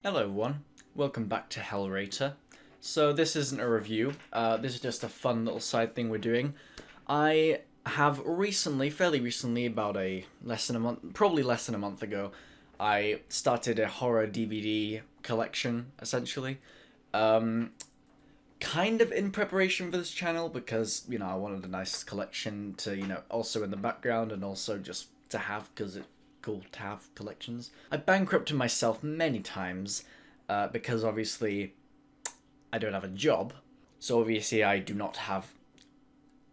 Hello everyone, welcome back to Hellrater. So this isn't a review, this is just a fun little side thing we're doing. I have recently, fairly recently, about probably less than a month ago, I started a horror DVD collection, essentially. Um, Kind of in preparation for this channel because, I wanted a nice collection to, also in the background and also just to have because it's cool to have collections. I bankrupted myself many times because obviously I don't have a job. So obviously I do not have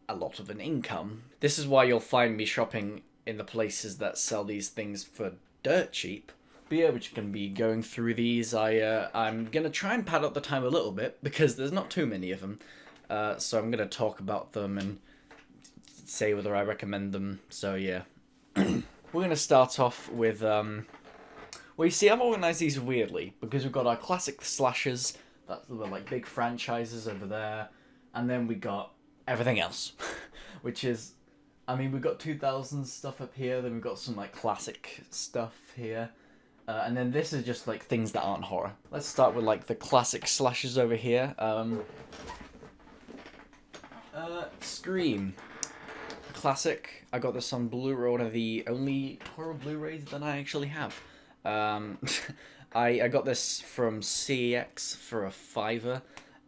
a lot of an income. This is why you'll find me shopping in the places that sell these things for dirt cheap. But yeah, which can be going through these. I'm gonna try and pad up the time a little bit because there's not too many of them. So I'm gonna talk about them and say whether I recommend them. So yeah, we're gonna start off with Well, you see, I've organised these weirdly because we've got our classic slashers, that's the like big franchises over there, and then we got everything else, which is, we've got 2000s stuff up here, then we've got some like classic stuff here, and then this is just like things that aren't horror. Let's start with like the classic slashers over here. Scream. Classic. I got this on Blu-ray, one of the only horror Blu-rays that I actually have. Um, I got this from CEX for a fiver.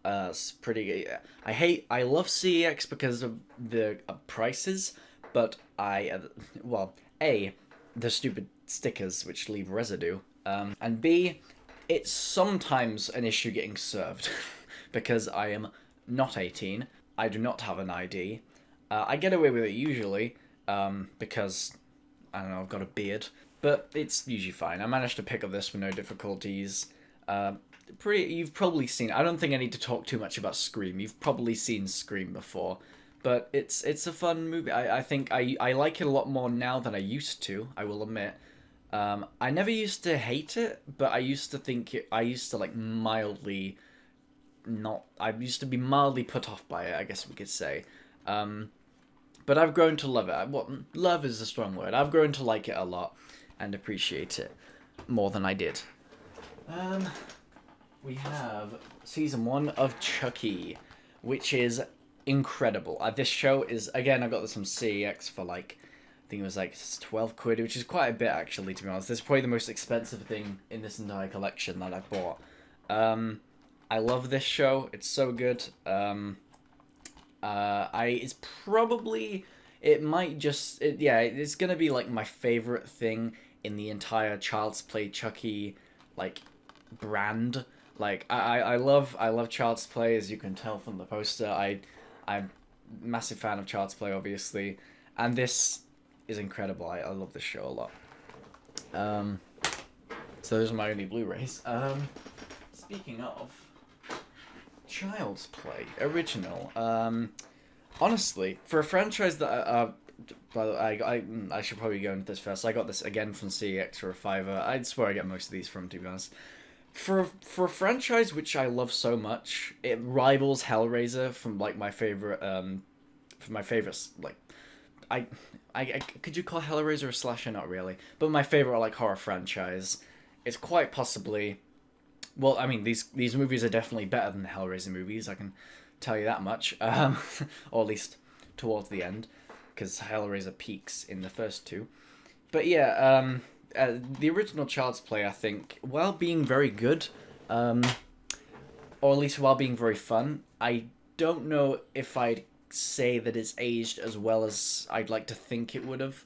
It's pretty. I love CEX because of the prices, but the stupid stickers which leave residue. And B, it's sometimes an issue getting served because I am not 18. I do not have an ID. I get away with it usually because I don't know, I've got a beard, but it's usually fine. I managed to pick up this with no difficulties. You've probably seen. I don't think I need to talk too much about Scream. You've probably seen Scream before, but it's a fun movie. I think I like it a lot more now than I used to. I will admit. I never used to hate it, but I used to like mildly not. I used to be mildly put off by it, I guess we could say. But I've grown to love it. Love is a strong word. I've grown to like it a lot and appreciate it more than I did. We have season 1 of Chucky, which is incredible. This show is, again, I got this from CEX for like, I think it was like 12 quid, which is quite a bit actually, to be honest. This is probably the most expensive thing in this entire collection that I've bought. I love this show. It's so good. It's probably, it's gonna be like my favorite thing in the entire Child's Play Chucky, like, brand. Like, I love Child's Play, as you can tell from the poster. I'm a massive fan of Child's Play, obviously, and this is incredible. I love this show a lot. So those are my only Blu-rays. Speaking of Child's Play original, honestly, for a franchise that by the way, I should probably go into this first. I got this again from CEX for a fiver. I'd swear I get most of these from, to be honest. For a franchise which I love so much, it rivals Hellraiser from like my favorite for my favorites. Like, I could you call Hellraiser a slasher? Not really, but my favorite like horror franchise. It's quite possibly, well, these movies are definitely better than the Hellraiser movies. I can tell you that much. Or at least towards the end, because Hellraiser peaks in the first two. But yeah, the original Child's Play, I think, while being very good, or at least while being very fun, I don't know if I'd say that it's aged as well as I'd like to think it would have.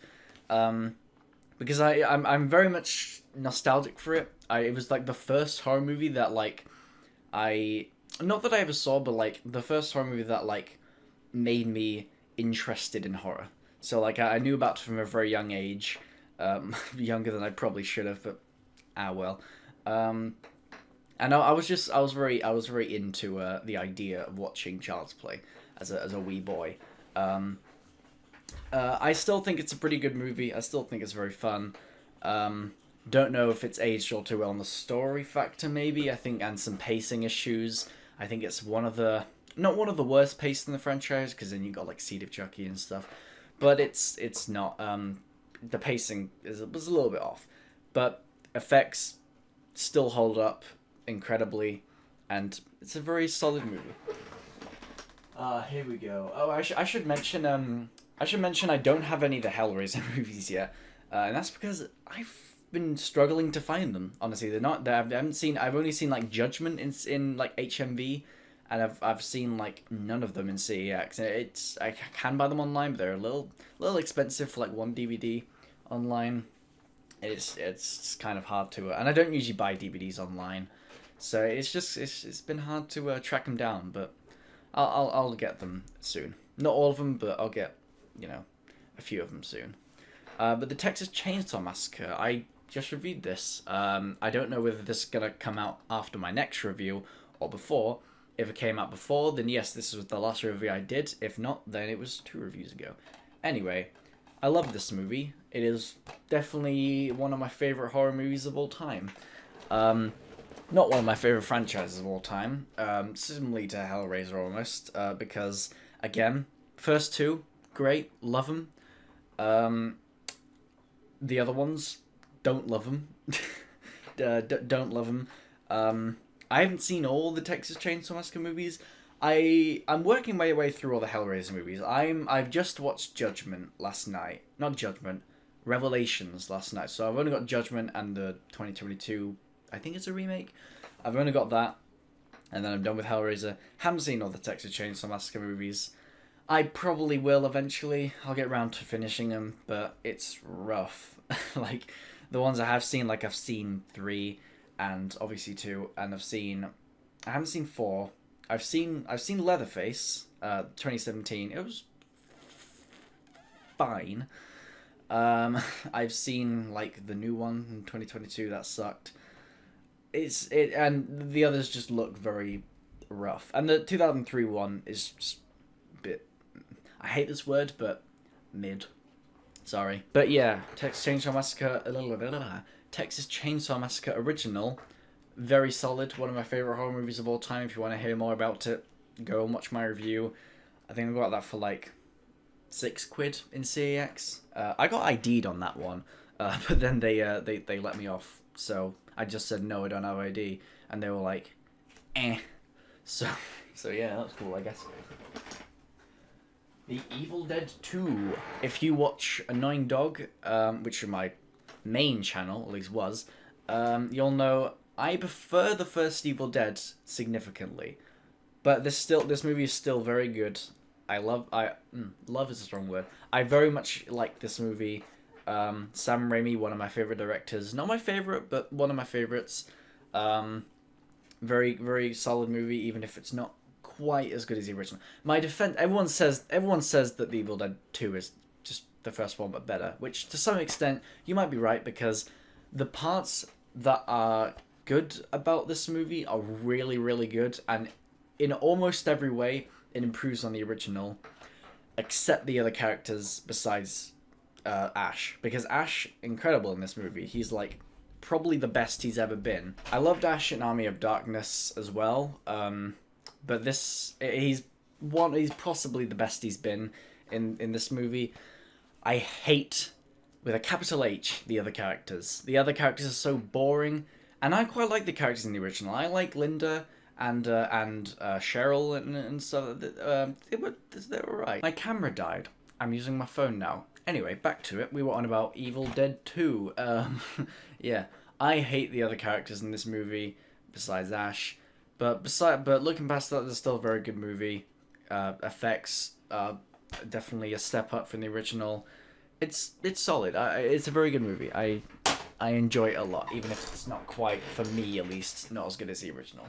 Because I'm very much nostalgic for it. It was like the first horror movie that like I not that I ever saw, but like the first horror movie that like made me interested in horror. So like I knew about it from a very young age, younger than I probably should have, but well. And I was very into the idea of watching Child's Play as a wee boy. I still think it's a pretty good movie. I still think it's very fun. Don't know if it's aged all too well on the story factor, maybe. I think, and some pacing issues. I think it's not one of the worst paced in the franchise, because then you got like Seed of Chucky and stuff. But it's not. The pacing was a little bit off. But effects, still hold up incredibly, and it's a very solid movie. Here we go. Oh, I should mention I don't have any of the Hellraiser movies yet, and that's because I've been struggling to find them. Honestly, they're not. I haven't seen. I've only seen like Judgment in like HMV, and I've seen like none of them in CEX. It's I can buy them online, but they're a little expensive for like one DVD online. It's kind of hard to, and I don't usually buy DVDs online, so it's been hard to track them down. But I'll get them soon. Not all of them, but I'll get a few of them soon. But the Texas Chainsaw Massacre, I just reviewed this. I don't know whether this is gonna come out after my next review or before. If it came out before, then yes, this was the last review I did. If not, then it was 2 reviews ago. Anyway, I love this movie. It is definitely one of my favorite horror movies of all time. Not one of my favorite franchises of all time. Similarly to Hellraiser almost, because again, first 2, great, love them. The other ones, don't love them. Don't love them. I haven't seen all the Texas Chainsaw Massacre movies. I'm working my way through all the Hellraiser movies. I've just watched Judgment last night. Not Judgment, Revelations last night. So I've only got Judgment and the 2022. I think it's a remake. I've only got that, and then I'm done with Hellraiser. Haven't seen all the Texas Chainsaw Massacre movies. I probably will eventually. I'll get around to finishing them, but it's rough. Like the ones I have seen, like I've seen 3, and obviously 2, and I haven't seen 4. I've seen Leatherface, 2017. It was fine. I've seen like the new one in 2022 that sucked. And the others just look very rough. And the 2003 one is just a bit, I hate this word, but mid. Sorry. But yeah, Texas Chainsaw Massacre original, very solid. One of my favorite horror movies of all time. If you want to hear more about it, go and watch my review. I think I got that for like £6 in CEX. I got ID'd on that one, but then they let me off. So I just said no, I don't have ID, and they were like, eh. So yeah, that's cool, I guess. The Evil Dead 2. If you watch Annoying Dog, which is my main channel, at least was, you'll know I prefer the first Evil Dead significantly, but this movie is still very good. Love is a strong word. I very much like this movie. Sam Raimi, one of my favorite directors. Not my favorite, but one of my favorites. Very, very solid movie, even if it's not quite as good as the original. My defense, everyone says that The Evil Dead 2 is just the first one, but better. Which, to some extent, you might be right, because the parts that are good about this movie are really, really good, and in almost every way, it improves on the original, except the other characters besides Ash, because Ash, incredible in this movie. He's like probably the best he's ever been. I loved Ash in Army of Darkness as well, but he's possibly the best he's been in this movie. I hate, with a capital H, the other characters. The other characters are so boring, and I quite like the characters in the original. I like Linda and Cheryl and stuff. They were right. My camera died. I'm using my phone now. Anyway, back to it. We were on about Evil Dead 2. Yeah, I hate the other characters in this movie besides Ash, but looking past that, it's still a very good movie. Effects definitely a step up from the original. It's solid. It's a very good movie. I enjoy it a lot, even if it's not quite, for me at least, not as good as the original.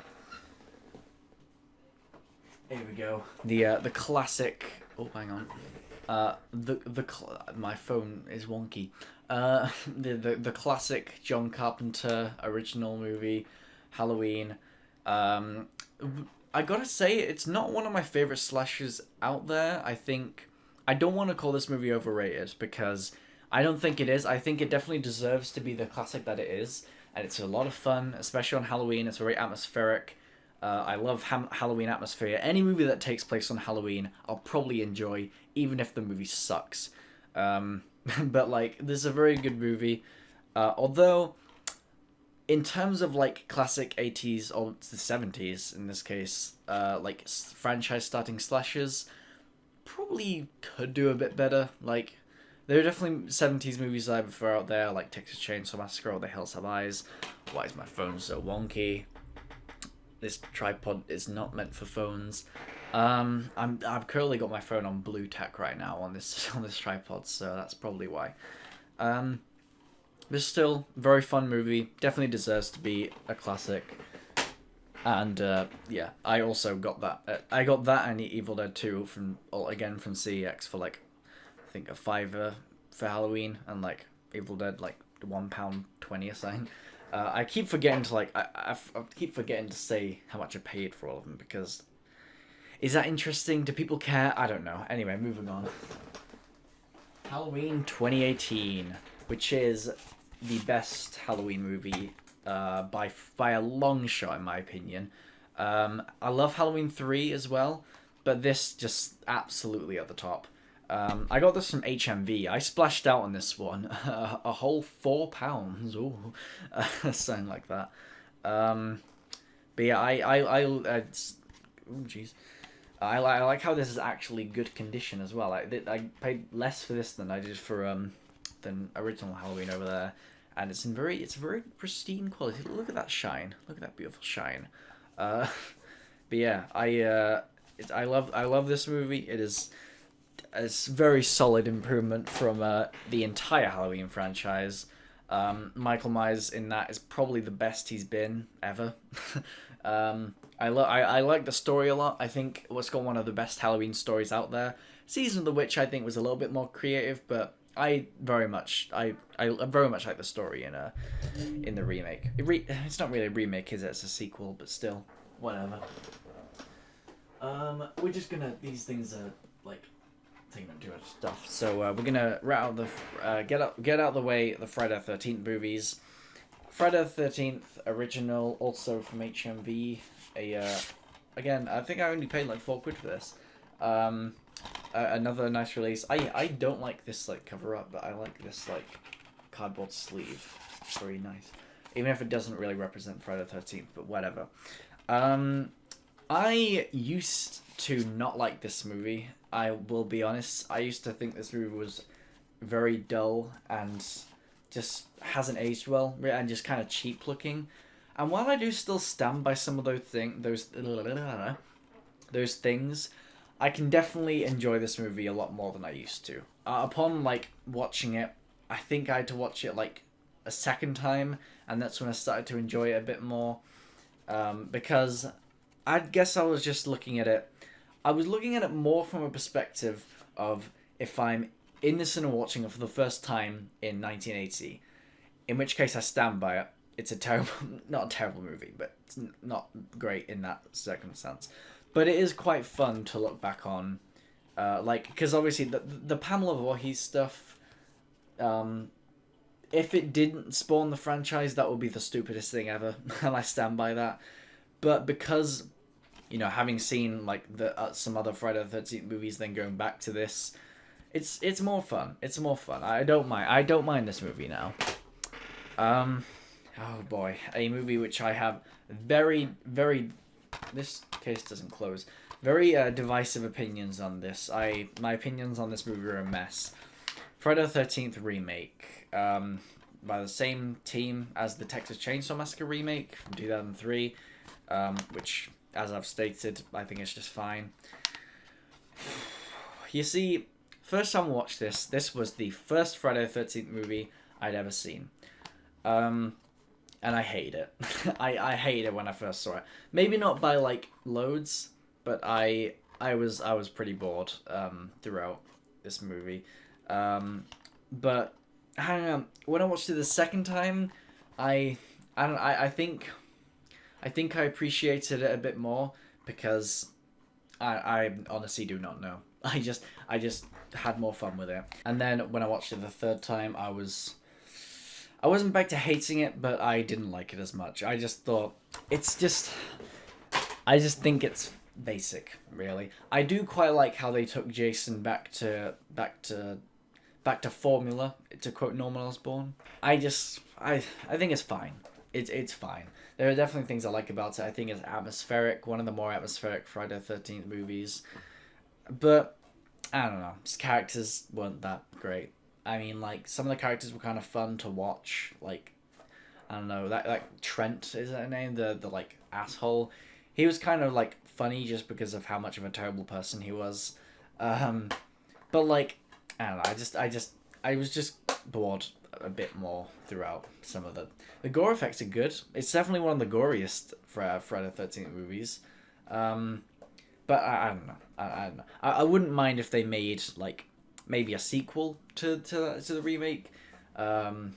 Here we go. The classic. Oh, hang on. My phone is wonky. The classic John Carpenter original movie, Halloween. I gotta say, it's not one of my favorite slashers out there. I don't want to call this movie overrated, because I don't think it is. I think it definitely deserves to be the classic that it is, and it's a lot of fun, especially on Halloween. It's very atmospheric. I love Halloween atmosphere. Any movie that takes place on Halloween, I'll probably enjoy, even if the movie sucks. But like, this is a very good movie. Although in terms of like classic 80s or the 70s in this case, like franchise starting slashes, probably could do a bit better. Like, there are definitely 70s movies that I prefer out there, like Texas Chainsaw Massacre or The Hills Have Eyes. Why is my phone so wonky? This tripod is not meant for phones. I've currently got my phone on blue tack right now on this on this tripod, so that's probably why. Um, but still, very fun movie. Definitely deserves to be a classic. And yeah, I also got that. I got that and Evil Dead 2 from CEX for like I think a fiver for Halloween, and like Evil Dead like £1.20 or something. I keep forgetting to like I keep forgetting to say how much I paid for all of them, because is that interesting? Do people care? I don't know. Anyway, moving on. Halloween 2018, which is the best Halloween movie by a long shot, in my opinion. I love Halloween 3 as well, but this just absolutely at the top. I got this from HMV. I splashed out on this one a whole £4. Ooh, something like that. But yeah, oh jeez. I like how this is actually good condition as well. I paid less for this than I did for than original Halloween over there, and it's a very pristine quality. Look at that shine. Look at that beautiful shine. But yeah, I love this movie. It is a very solid improvement from the entire Halloween franchise. Michael Myers in that is probably the best he's been ever. I like the story a lot. I think it's got one of the best Halloween stories out there. Season of the Witch I think was a little bit more creative, but I very much like the story in the remake. It's not really a remake, is it? It's a sequel, but still, whatever. We're just gonna, these things are like taking up too much stuff, so we're gonna get out the way the Friday the 13th movies. Friday the 13th original, also from HMV. Again, I think I only paid like £4 for this. Another nice release. I don't like this like cover up, but I like this like cardboard sleeve. It's very nice, even if it doesn't really represent Friday the 13th. But whatever. I used to not like this movie. I will be honest. I used to think this movie was very dull and just hasn't aged well, and just kind of cheap looking. And while I do still stand by some of those things, I can definitely enjoy this movie a lot more than I used to. Upon like watching it, I think I had to watch it like a second time, and that's when I started to enjoy it a bit more. Because I guess I was just looking at it. I was looking at it more from a perspective of if I'm in the cinema watching it for the first time in 1980, in which case I stand by it. It's a terrible, not a terrible movie, but it's not great in that circumstance. But it is quite fun to look back on, like, because obviously the Pamela Voorhees stuff, if it didn't spawn the franchise, that would be the stupidest thing ever, and I stand by that. But because, you know, having seen like the some other Friday the 13th movies, then going back to this, it's more fun. It's more fun. I don't mind this movie now. Oh boy, a movie which I have very, very, this case doesn't close, very divisive opinions on this. My opinions on this movie are a mess. Friday the 13th remake, by the same team as the Texas Chainsaw Massacre remake from 2003, which, as I've stated, I think it's just fine. You see, first time I watched this was the first Friday the 13th movie I'd ever seen. And I hate it. I hated it when I first saw it. Maybe not by like loads, but I was pretty bored throughout this movie. But I don't know, when I watched it the second time, I think I appreciated it a bit more, because I honestly do not know. I just had more fun with it. And then when I watched it the third time, I wasn't back to hating it, but I didn't like it as much. I just thought I just think it's basic, really. I do quite like how they took Jason back to formula, to quote Norman Osborn. I think it's fine. it's fine. There are definitely things I like about it. I think it's atmospheric, one of the more atmospheric Friday the 13th movies. But I don't know, his characters weren't that great. I mean, like, some of the characters were kind of fun to watch. Like, I don't know, that like Trent, is that her name? The like asshole. He was kind of like funny just because of how much of a terrible person he was. Um, but like, I don't know. I was just bored a bit more throughout some of the gore effects are good. It's definitely one of the goriest Friday the 13th movies. Um, but I don't know. I don't know. I wouldn't mind if they made like maybe a sequel to the remake. Kind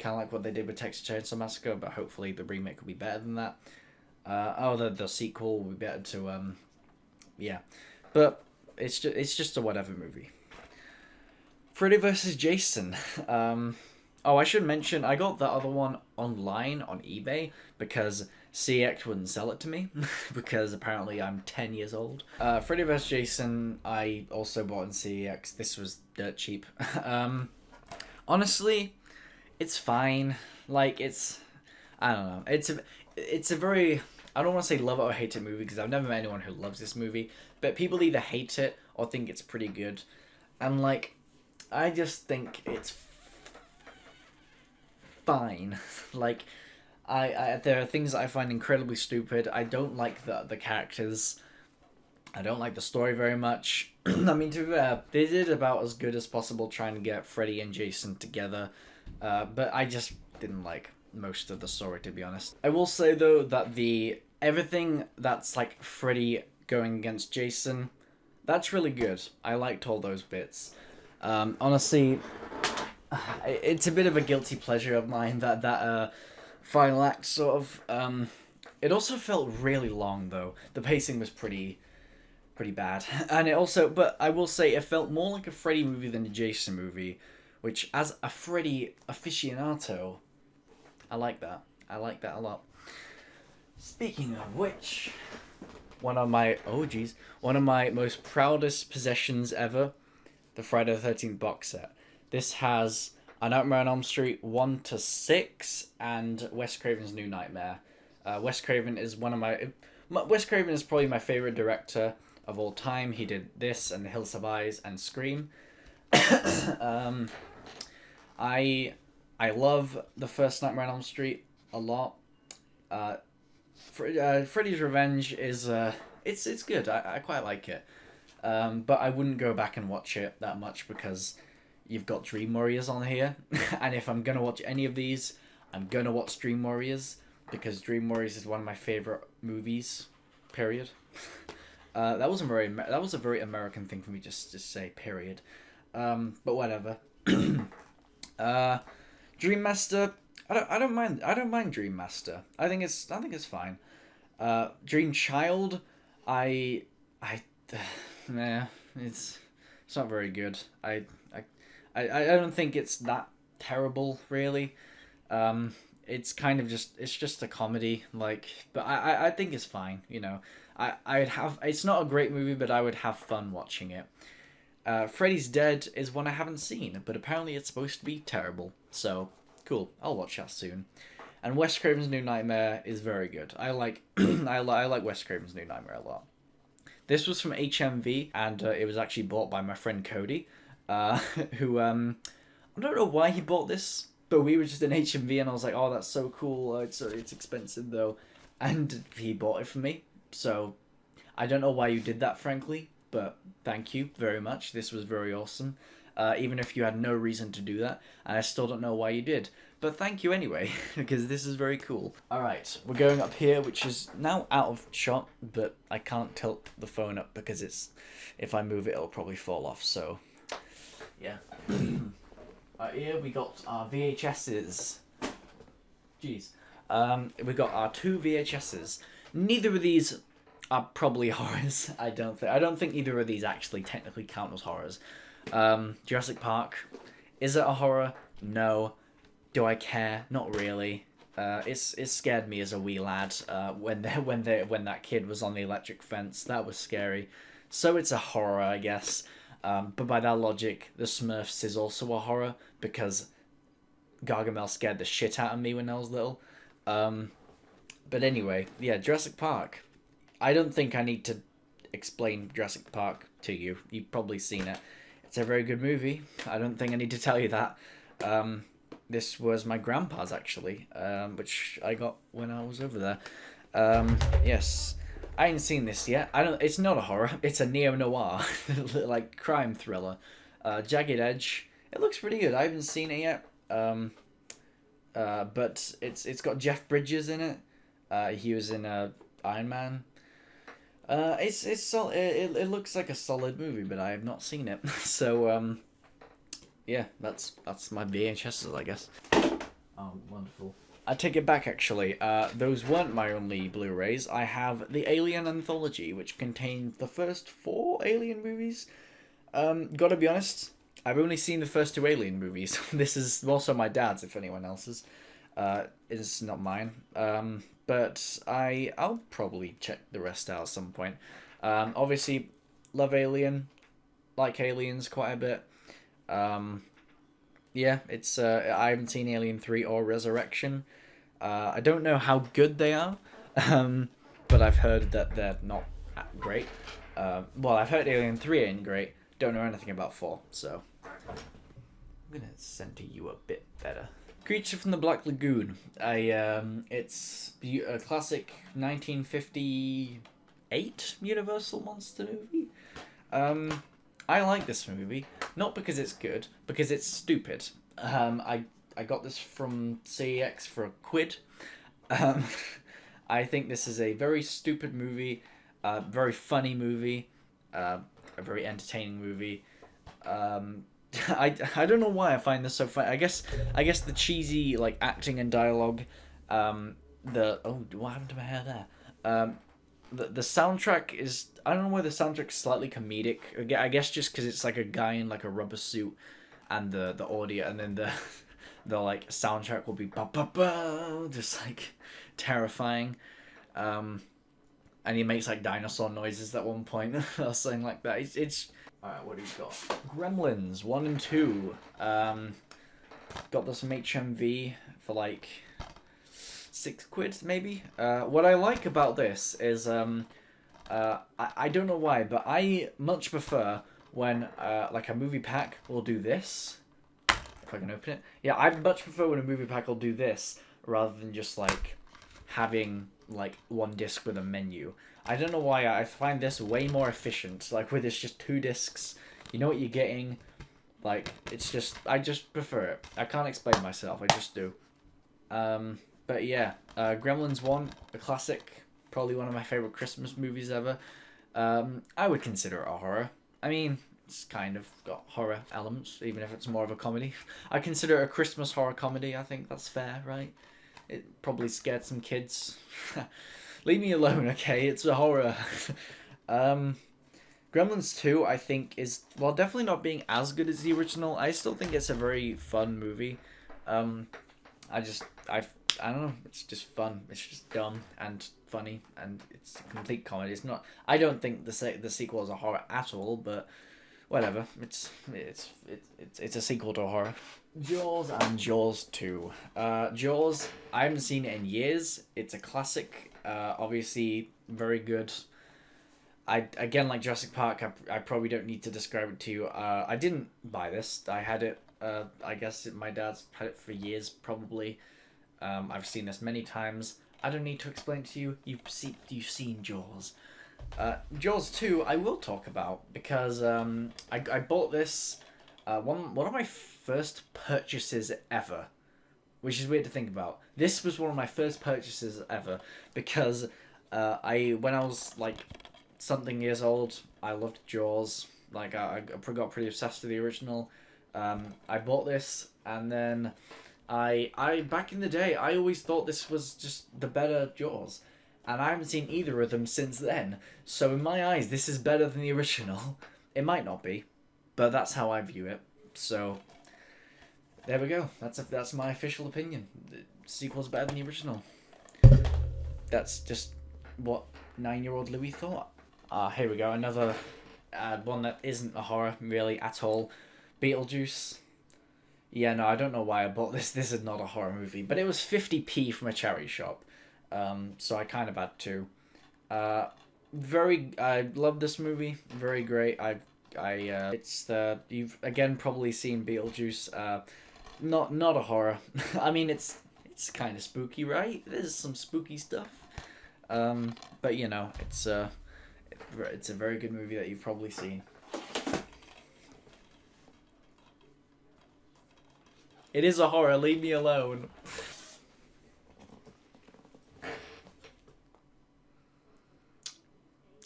of like what they did with Texas Chainsaw Massacre, but hopefully the remake will be better than that. The sequel will be better to yeah, but it's just a whatever movie. Freddy versus Jason. Oh, I should mention I got the other one online on eBay because CX wouldn't sell it to me because apparently I'm 10 years old. Freddy vs. Jason I also bought in CEX. This was dirt cheap. Honestly, it's fine. Like I don't know. It's a very, I don't want to say love it or hate it movie because I've never met anyone who loves this movie, but people either hate it or think it's pretty good. And like I just think it's fine. Like I there are things that I find incredibly stupid. I don't like the characters. I don't like the story very much. I mean, to be fair, they did about as good as possible trying to get Freddy and Jason together, but I just didn't like most of the story, to be honest. I will say though that the everything that's like Freddy going against Jason, that's really good. I liked all those bits. Honestly, it's a bit of a guilty pleasure of mine that final act sort of. It also felt really long though. The pacing was pretty bad, and it also. But I will say it felt more like a Freddy movie than a Jason movie, which as a Freddy aficionado, I like that. I like that a lot. Speaking of which, one of my most proudest possessions ever, the Friday the 13th box set. This has A Nightmare on Elm Street 1 to 6 and Wes Craven's New Nightmare. Wes Craven is Wes Craven is probably my favorite director of all time. He did this and The Hills Have Eyes and Scream. um, I love the first Nightmare on Elm Street a lot. Freddy's Revenge is it's good. I quite like it. But I wouldn't go back and watch it that much because you've got Dream Warriors on here, and if I'm gonna watch any of these, I'm gonna watch Dream Warriors because Dream Warriors is one of my favorite movies. Period. That was a very American thing for me just to say. Period. But whatever. Dream Master. I don't mind Dream Master. I think it's fine. Dream Child. I nah, it's not very good. I don't think it's that terrible really. It's kind of it's just a comedy, like, but I think it's fine. You know, I'd have, it's not a great movie, but I would have fun watching it. Freddy's Dead is one I haven't seen, but apparently it's supposed to be terrible. So cool, I'll watch that soon. And Wes Craven's New Nightmare is very good. I like I like Wes Craven's New Nightmare a lot. This was from HMV, and it was actually bought by my friend Cody, who I don't know why he bought this, but we were just in HMV, and I was like, "Oh, that's so cool! It's expensive though," and he bought it for me. So I don't know why you did that, frankly, but thank you very much. This was very awesome. Even if you had no reason to do that, and I still don't know why you did. But thank you anyway, because this is very cool. Alright, we're going up here, which is now out of shot, but I can't tilt the phone up because if I move it, it'll probably fall off, so yeah. Here we got our VHSs. Jeez. We got our two VHSs. Neither of these are probably horrors. I don't think either of these actually technically count as horrors. Jurassic Park, is it a horror? No. Do I care? Not really. It scared me as a wee lad. When that kid was on the electric fence, that was scary. So it's a horror, I guess. But by that logic, The Smurfs is also a horror because Gargamel scared the shit out of me when I was little. Um, but anyway, yeah, Jurassic Park. I don't think I need to explain Jurassic Park to you. You've probably seen it. It's a very good movie. I don't think I need to tell you that. Um, this was my grandpa's actually, which I got when I was over there. Yes, I ain't seen this yet. I don't. It's not a horror. It's a neo noir, like crime thriller. Jagged Edge. It looks pretty good. I haven't seen it yet. But it's got Jeff Bridges in it. He was in Iron Man. It looks like a solid movie, but I have not seen it. So yeah, that's my VHSs, I guess. Oh, wonderful. I take it back, actually. Those weren't my only Blu-rays. I have the Alien Anthology, which contained the first 4 Alien movies. Gotta be honest, I've only seen the first 2 Alien movies. This is also my dad's, if anyone else's. It's not mine. But I'll probably check the rest out at some point. Obviously, love Alien, like Aliens quite a bit. Yeah, it's I haven't seen Alien 3 or Resurrection. I don't know how good they are, but I've heard that they're not great. Well, I've heard Alien 3 ain't great. Don't know anything about 4, so I'm gonna center you a bit better. Creature from the Black Lagoon. It's a classic 1958 Universal monster movie. I like this movie, not because it's good, because it's stupid. I got this from CEX for a quid. Um, I think this is a very stupid movie, very funny movie, a very entertaining movie. I don't know why I find this so funny. I guess the cheesy like acting and dialogue, what happened to my hair there? The soundtrack is, I don't know why the soundtrack's slightly comedic. I guess just because it's like a guy in like a rubber suit, and the audio, and then the like soundtrack will be ba ba ba, just like terrifying. And he makes like dinosaur noises at one point or something like that. It's alright. What do you got? Gremlins 1 and 2. Got this from HMV for like £6 maybe. What I like about this is I don't know why, but I much prefer when like a movie pack will do this. If I can open it, yeah, I much prefer when a movie pack will do this rather than just like having like one disc with a menu. I don't know why, I find this way more efficient. Like with it's just 2 discs, you know what you're getting. Like it's just, I just prefer it. I can't explain myself. I just do. But yeah, Gremlins 1, a classic, probably one of my favorite Christmas movies ever. I would consider it a horror. I mean, it's kind of got horror elements, even if it's more of a comedy. I consider it a Christmas horror comedy. I think that's fair, right? It probably scared some kids. Leave me alone, okay? It's a horror. Gremlins 2, I think, is, well, definitely not being as good as the original. I still think it's a very fun movie. I don't know, it's just fun. It's just dumb and funny, and it's a complete comedy. It's not, I don't think the sequel is a horror at all, but whatever. It's a sequel to a horror. Jaws and Jaws 2. Jaws, I haven't seen it in years. It's a classic. Obviously, very good. Again, like Jurassic Park, I probably don't need to describe it to you. I didn't buy this. I had it. I guess my dad's had it for years, probably. I've seen this many times. I don't need to explain it to you. You've seen Jaws. Jaws 2, I will talk about because I bought this. One of my first purchases ever, which is weird to think about. This was one of my first purchases ever because when I was like something years old, I loved Jaws. Like I got pretty obsessed with the original. I bought this, and then I back in the day I always thought this was just the better Jaws, and I haven't seen either of them since then. So in my eyes, this is better than the original. It might not be, but that's how I view it. So there we go. That's my official opinion. The sequel's better than the original. That's just what 9-year-old Louis thought. Here we go. Another one that isn't a horror really at all. Beetlejuice. Yeah, no, I don't know why I bought this. This is not a horror movie, but it was 50p from a charity shop. So I kind of had to. Uh, I love this movie. Very great. It's you've again probably seen Beetlejuice. Not a horror. I mean, it's kind of spooky, right? There's some spooky stuff. But you know, it's a very good movie that you've probably seen. It is a horror. Leave me alone.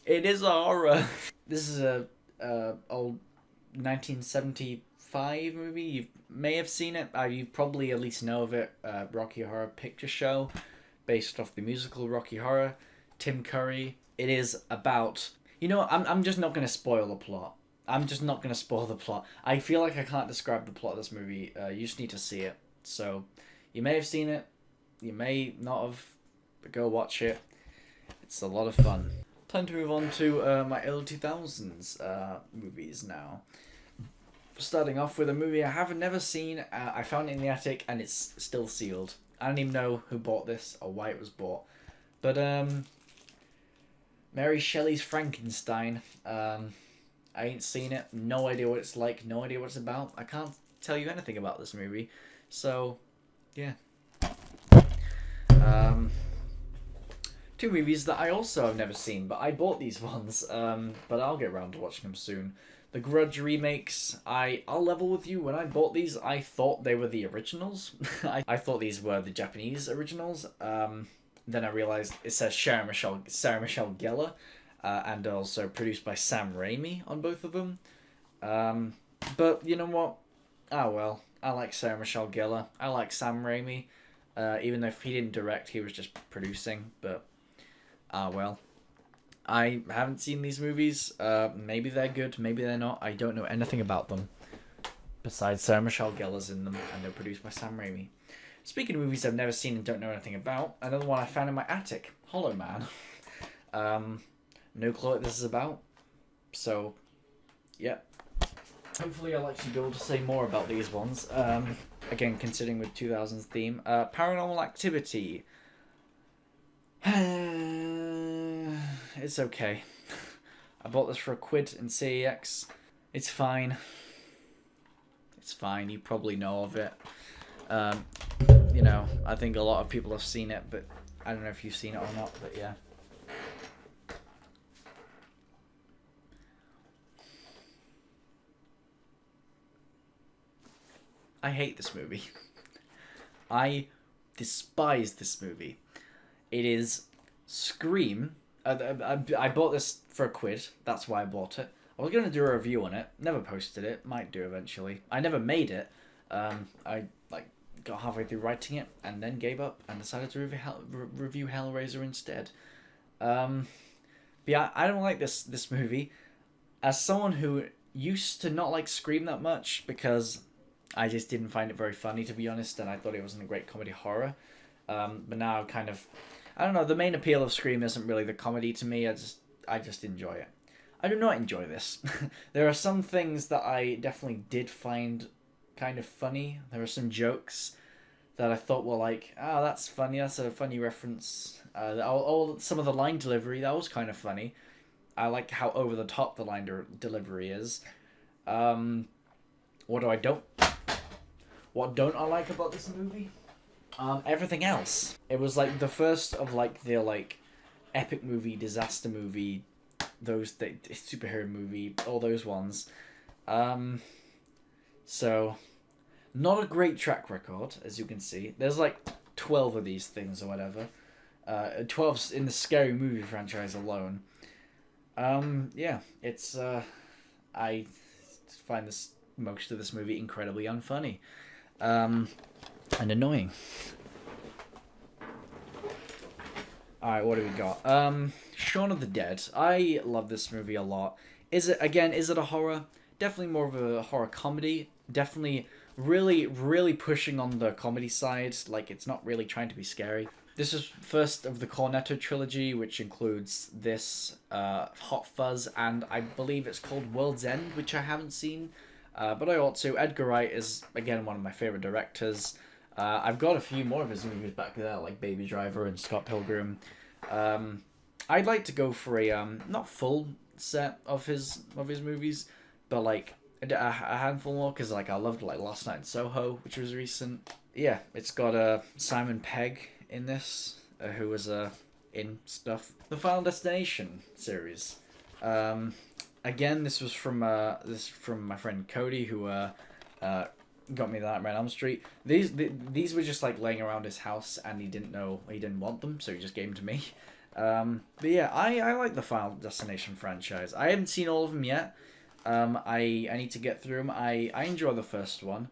It is a horror. This is a old 1975 movie. You may have seen it. You probably at least know of it. Rocky Horror Picture Show, based off the musical Rocky Horror. Tim Curry. It is about. You know, I'm just not gonna spoil the plot. I'm just not gonna spoil the plot. I feel like I can't describe the plot of this movie. You just need to see it. So, you may have seen it. You may not have. But go watch it. It's a lot of fun. Time to move on to my early 2000s movies now. Starting off with a movie I have never seen. I found it in the attic and it's still sealed. I don't even know who bought this or why it was bought. But Mary Shelley's Frankenstein. I ain't seen it. No idea what it's like. No idea what it's about. I can't tell you anything about this movie. So, yeah. Two movies that I also have never seen, but I bought these ones. But I'll get around to watching them soon. The Grudge remakes. I'll level with you. When I bought these, I thought they were the originals. I thought these were the Japanese originals. Then I realized it says Sarah Michelle Gellar, and also produced by Sam Raimi on both of them. But you know what? Ah well. I like Sarah Michelle Gellar. I like Sam Raimi. Even though he didn't direct, he was just producing. But ah well. I haven't seen these movies. Maybe they're good, maybe they're not. I don't know anything about them. Besides Sarah Michelle Gellar's in them, and they're produced by Sam Raimi. Speaking of movies I've never seen and don't know anything about, another one I found in my attic, Hollow Man. No clue what this is about. So, yeah. Hopefully I'll actually be able to say more about these ones. Again, considering with 2000s theme. Paranormal Activity. It's okay. I bought this for a quid in CEX. It's fine. It's fine. You probably know of it. You know, I think a lot of people have seen it, but I don't know if you've seen it or not, but yeah. I hate this movie. I despise this movie. It is Scream. I bought this for a quid. That's why I bought it. I was going to do a review on it. Never posted it. Might do eventually. I never made it. I got halfway through writing it and then gave up and decided to review Hellraiser instead. But yeah, I don't like this movie. As someone who used to not like Scream that much because I just didn't find it very funny, to be honest, and I thought it wasn't a great comedy horror. But now kind of, I don't know, the main appeal of Scream isn't really the comedy to me. I just enjoy it. I do not enjoy this. There are some things that I definitely did find kind of funny. There are some jokes that I thought were like, oh, that's funny. That's a funny reference. Some of the line delivery, that was kind of funny. I like how over the top the line delivery is. What don't I like about this movie? Everything else. It was like the first of like the like epic movie, disaster movie, superhero movie, all those ones. So not a great track record, as you can see. There's like 12 of these things or whatever. 12 in the Scary Movie franchise alone. Yeah, it's I find most of this movie incredibly unfunny. And annoying. Alright, what do we got? Shaun of the Dead. I love this movie a lot. Is it a horror? Definitely more of a horror comedy. Definitely really pushing on the comedy side. Like, it's not really trying to be scary. This is first of the Cornetto trilogy, which includes this, Hot Fuzz, and I believe it's called World's End, which I haven't seen. but I ought to. Edgar Wright is again one of my favorite directors. I've got a few more of his movies back there, like Baby Driver and Scott Pilgrim. Um, I'd like to go for a not full set of his movies, but like a handful more because like I loved like Last Night in Soho, which was recent. Yeah, it's got Simon Pegg in this, who was in stuff. The Final Destination series. Again, this was from my friend Cody, who got me that on Elm Street. These were just like laying around his house, and he didn't want them, so he just gave them to me. But yeah, I like the Final Destination franchise. I haven't seen all of them yet. I need to get through them. I enjoy the first one.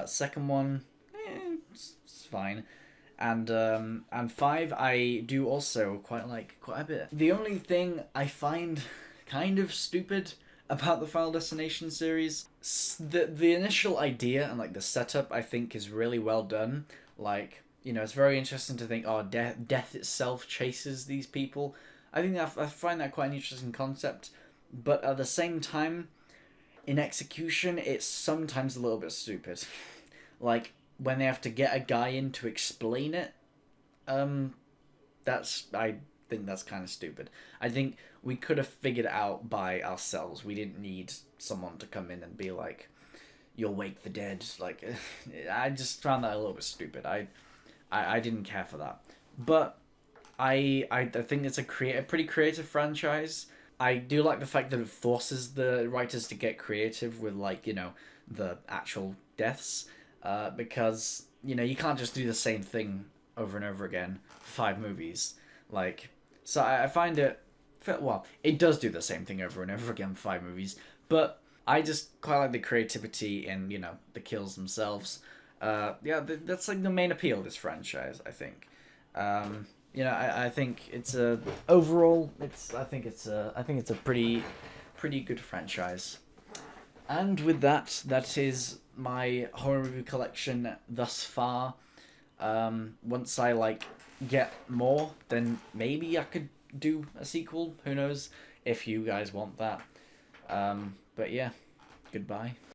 Second one, it's fine. And 5 I do also quite like quite a bit. The only thing I find kind of stupid about the Final Destination series, the initial idea and like the setup I think is really well done. Like, you know, it's very interesting to think, oh, death itself chases these people. I think I find that quite an interesting concept, but at the same time, in execution, it's sometimes a little bit stupid. Like when they have to get a guy in to explain it, I think that's kind of stupid. I think we could have figured it out by ourselves. We didn't need someone to come in and be like, "You'll wake the dead." Like, I just found that a little bit stupid. I didn't care for that, but I think it's a pretty creative franchise. I do like the fact that it forces the writers to get creative with, like, you know, the actual deaths, because, you know, you can't just do the same thing over and over again for 5 movies. Like, so I find it, well, it does do the same thing over and over again for 5 movies, but I just quite like the creativity in, you know, the kills themselves. Yeah, that's like the main appeal of this franchise, I think. You know, I think it's a overall. I think it's a pretty good franchise. And with that, that is my horror movie collection thus far. Once I like get more, then maybe I could do a sequel. Who knows? If you guys want that. But yeah, goodbye.